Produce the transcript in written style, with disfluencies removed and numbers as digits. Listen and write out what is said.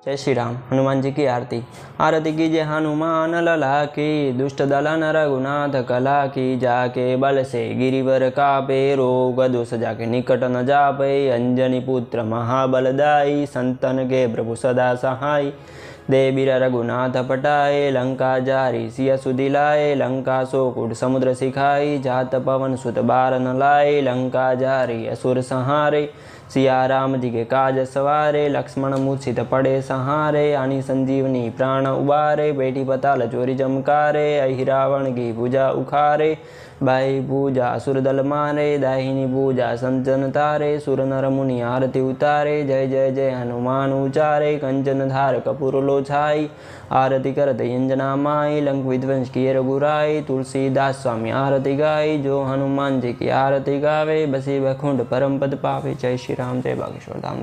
जय श्री राम। हनुमान जी की आरती। आरती कीजिए हनुमान लला की, दुष्ट दलन रघुनाथ कला की, जाके बल से गिरिवर कापे, रोग दोष जाके निकट न जापे, अंजनी पुत्र महाबलदाई, संतन के प्रभु सदा सहाय, दे बीरा रघुनाथ पटाए, लंका जारी सिया सुधि लाए, लंका सोकुट समुद्र सिखाई, जात पवन सुत बार न लाए, लंका जारी असुर संहारे, सिया राम जी के काज सवारे, लक्ष्मण मूर्छित पड़े सहारे, आनी संजीवनी प्राण उबारे, बेटी पताल चोरी चमकारे, अहि रावण की पूजा उखारे, बाई पूजा असुर दल मारे, दाहिनी पूजा संतन तारे, सुर नर मुनि आरती उतारे, जय जय जय हनुमान उचारे, कंचन धार कपूर लो छाई, आरती करत अंजना माई, लंक विध्वंस किए रघुराई, तुलसीदास स्वामी आरती गाई, जो हनुमान जी की आरती गावे, बसी बैकुंठ परम पद पावे। जय श्री राम, जय बागेश्वर धाम।